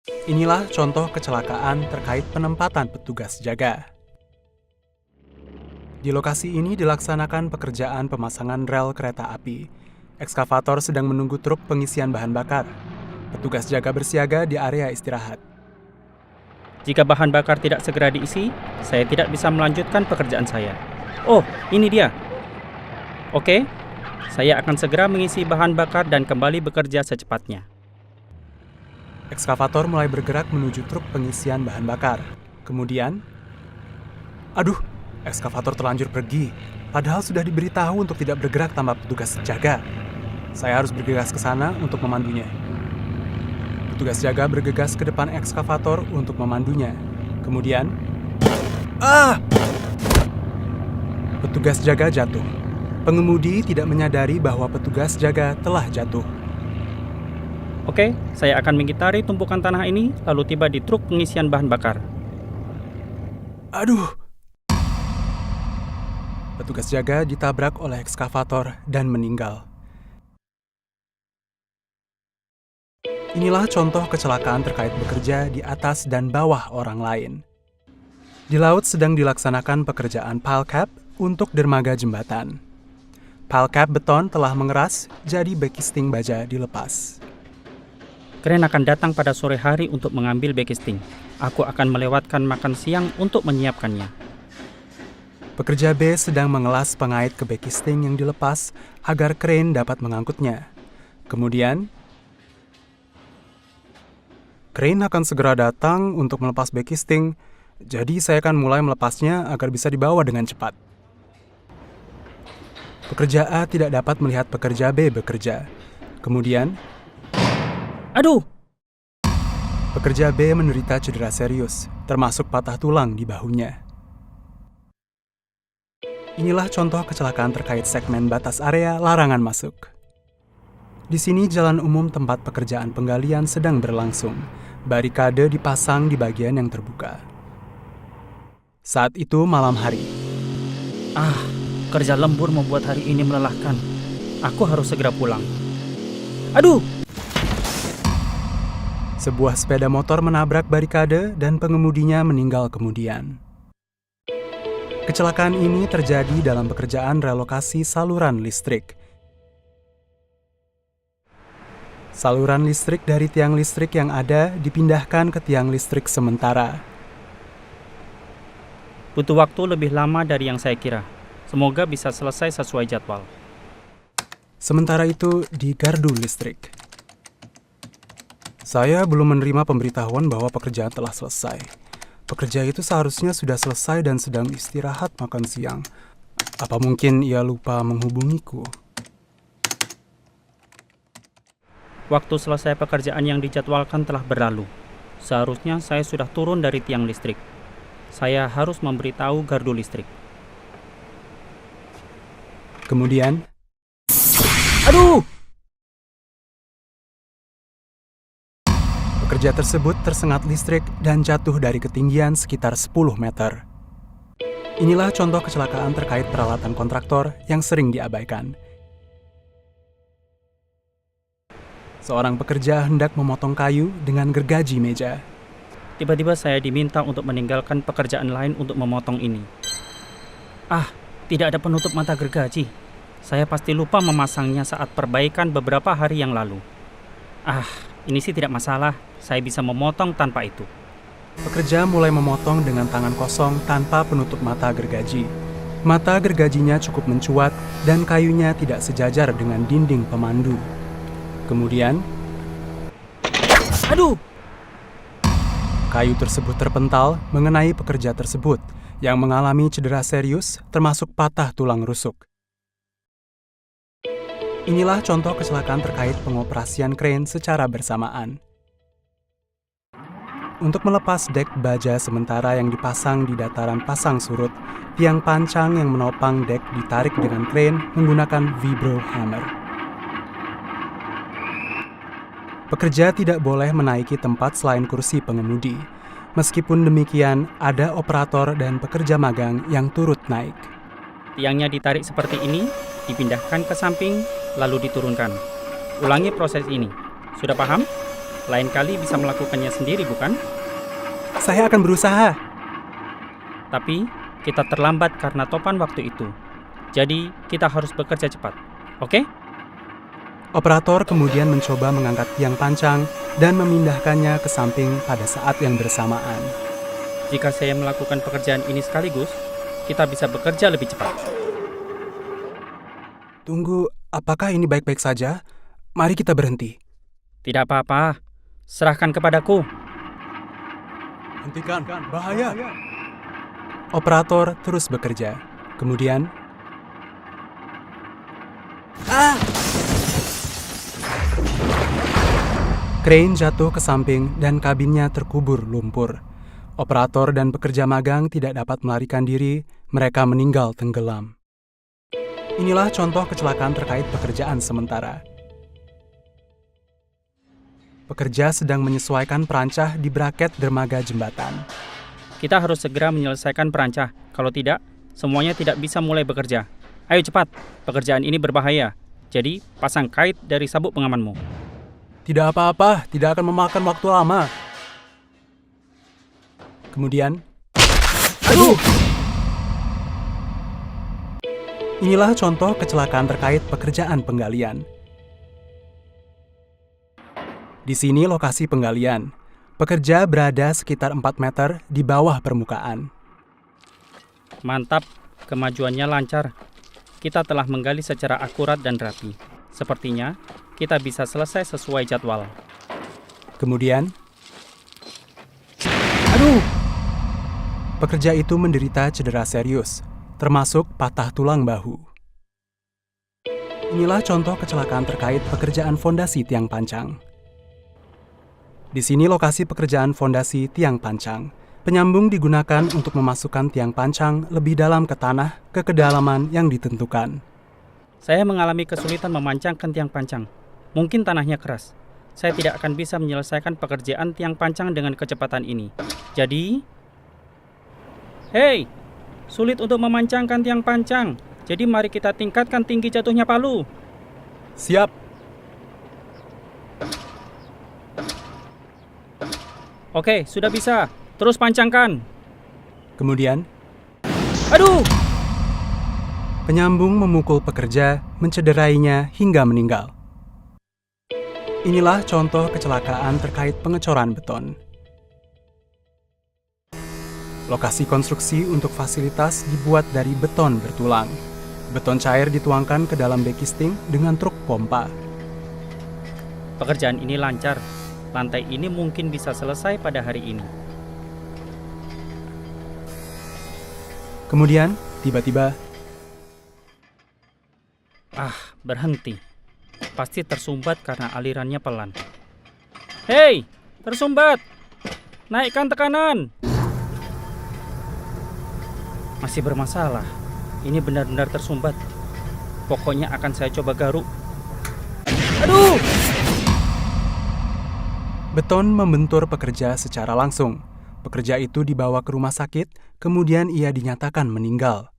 Inilah contoh kecelakaan terkait penempatan petugas jaga. Di lokasi ini dilaksanakan pekerjaan pemasangan rel kereta api. Ekskavator sedang menunggu truk pengisian bahan bakar. Petugas jaga bersiaga di area istirahat. Jika bahan bakar tidak segera diisi, saya tidak bisa melanjutkan pekerjaan saya. Oh, ini dia. Oke, saya akan segera mengisi bahan bakar dan kembali bekerja secepatnya. Ekskavator mulai bergerak menuju truk pengisian bahan bakar. Kemudian, ekskavator terlanjur pergi. Padahal sudah diberitahu untuk tidak bergerak tanpa petugas jaga. Saya harus bergegas ke sana untuk memandunya. Petugas jaga bergegas ke depan ekskavator untuk memandunya. Kemudian, petugas jaga jatuh. Pengemudi tidak menyadari bahwa petugas jaga telah jatuh. Oke, saya akan mengitari tumpukan tanah ini, lalu tiba di truk pengisian bahan bakar. Petugas jaga ditabrak oleh ekskavator dan meninggal. Inilah contoh kecelakaan terkait bekerja di atas dan bawah orang lain. Di laut sedang dilaksanakan pekerjaan pile cap untuk dermaga jembatan. Pile cap beton telah mengeras, jadi backisting baja dilepas. Kren akan datang pada sore hari untuk mengambil backisting. Aku akan melewatkan makan siang untuk menyiapkannya. Pekerja B sedang mengelas pengait ke backisting yang dilepas agar kren dapat mengangkutnya. Kemudian, kren akan segera datang untuk melepas backisting, jadi saya akan mulai melepasnya agar bisa dibawa dengan cepat. Pekerja A tidak dapat melihat pekerja B bekerja. Kemudian, pekerja B menderita cedera serius, termasuk patah tulang di bahunya. Inilah contoh kecelakaan terkait segmen batas area larangan masuk. Di sini jalan umum tempat pekerjaan penggalian sedang berlangsung. Barikade dipasang di bagian yang terbuka. Saat itu malam hari. Kerja lembur membuat hari ini melelahkan. Aku harus segera pulang. Sebuah sepeda motor menabrak barikade dan pengemudinya meninggal kemudian. Kecelakaan ini terjadi dalam pekerjaan relokasi saluran listrik. Saluran listrik dari tiang listrik yang ada dipindahkan ke tiang listrik sementara. Butuh waktu lebih lama dari yang saya kira. Semoga bisa selesai sesuai jadwal. Sementara itu di gardu listrik. Saya belum menerima pemberitahuan bahwa pekerjaan telah selesai. Pekerja itu seharusnya sudah selesai dan sedang istirahat makan siang. Apa mungkin ia lupa menghubungiku? Waktu selesai pekerjaan yang dijadwalkan telah berlalu. Seharusnya saya sudah turun dari tiang listrik. Saya harus memberitahu gardu listrik. Kemudian, pekerja tersebut tersengat listrik dan jatuh dari ketinggian sekitar 10 meter. Inilah contoh kecelakaan terkait peralatan kontraktor yang sering diabaikan. Seorang pekerja hendak memotong kayu dengan gergaji meja. Tiba-tiba saya diminta untuk meninggalkan pekerjaan lain untuk memotong ini. Tidak ada penutup mata gergaji. Saya pasti lupa memasangnya saat perbaikan beberapa hari yang lalu. Ini sih tidak masalah. Saya bisa memotong tanpa itu. Pekerja mulai memotong dengan tangan kosong tanpa penutup mata gergaji. Mata gergajinya cukup mencuat dan kayunya tidak sejajar dengan dinding pemandu. Kemudian, kayu tersebut terpental mengenai pekerja tersebut yang mengalami cedera serius termasuk patah tulang rusuk. Inilah contoh kecelakaan terkait pengoperasian kren secara bersamaan. Untuk melepas dek baja sementara yang dipasang di dataran pasang surut, tiang pancang yang menopang dek ditarik dengan kren menggunakan vibro hammer. Pekerja tidak boleh menaiki tempat selain kursi pengemudi. Meskipun demikian, ada operator dan pekerja magang yang turut naik. Tiangnya ditarik seperti ini, dipindahkan ke samping, lalu diturunkan. Ulangi proses ini. Sudah paham? Lain kali bisa melakukannya sendiri, bukan? Saya akan berusaha. Tapi kita terlambat karena topan waktu itu. Jadi kita harus bekerja cepat. Oke? Operator kemudian mencoba mengangkat tiang pancang dan memindahkannya ke samping pada saat yang bersamaan. Jika saya melakukan pekerjaan ini sekaligus, kita bisa bekerja lebih cepat. Tunggu, apakah ini baik-baik saja? Mari kita berhenti. Tidak apa-apa. Serahkan kepadaku. Hentikan, bahaya. Operator terus bekerja. Kemudian... Crane jatuh ke samping dan kabinnya terkubur lumpur. Operator dan pekerja magang tidak dapat melarikan diri, mereka meninggal tenggelam. Inilah contoh kecelakaan terkait pekerjaan sementara. Pekerja sedang menyesuaikan perancah di braket dermaga jembatan. Kita harus segera menyelesaikan perancah. Kalau tidak, semuanya tidak bisa mulai bekerja. Ayo cepat, pekerjaan ini berbahaya. Jadi, pasang kait dari sabuk pengamanmu. Tidak apa-apa, tidak akan memakan waktu lama. Kemudian... Aduh! Inilah contoh kecelakaan terkait pekerjaan penggalian. Di sini lokasi penggalian. Pekerja berada sekitar 4 meter di bawah permukaan. Mantap, kemajuannya lancar. Kita telah menggali secara akurat dan rapi. Sepertinya, kita bisa selesai sesuai jadwal. Kemudian... Aduh! Pekerja itu menderita cedera serius, termasuk patah tulang bahu. Inilah contoh kecelakaan terkait pekerjaan fondasi tiang pancang. Di sini lokasi pekerjaan fondasi tiang pancang. Penyambung digunakan untuk memasukkan tiang pancang lebih dalam ke tanah ke kedalaman yang ditentukan. Saya mengalami kesulitan memancangkan tiang pancang. Mungkin tanahnya keras. Saya tidak akan bisa menyelesaikan pekerjaan tiang pancang dengan kecepatan ini. Jadi... Hei! Sulit untuk memancangkan tiang pancang. Jadi mari kita tingkatkan tinggi jatuhnya palu. Siap! Oke, sudah bisa. Terus pancangkan. Kemudian... Aduh! Penyambung memukul pekerja, mencederainya hingga meninggal. Inilah contoh kecelakaan terkait pengecoran beton. Lokasi konstruksi untuk fasilitas dibuat dari beton bertulang. Beton cair dituangkan ke dalam backisting dengan truk pompa. Pekerjaan ini lancar. Lantai ini mungkin bisa selesai pada hari ini. Kemudian, tiba-tiba... Berhenti. Pasti tersumbat karena alirannya pelan. Hei, tersumbat! Naikkan tekanan! Masih bermasalah. Ini benar-benar tersumbat. Pokoknya akan saya coba garuk. Aduh! Beton membentur pekerja secara langsung. Pekerja itu dibawa ke rumah sakit, kemudian ia dinyatakan meninggal.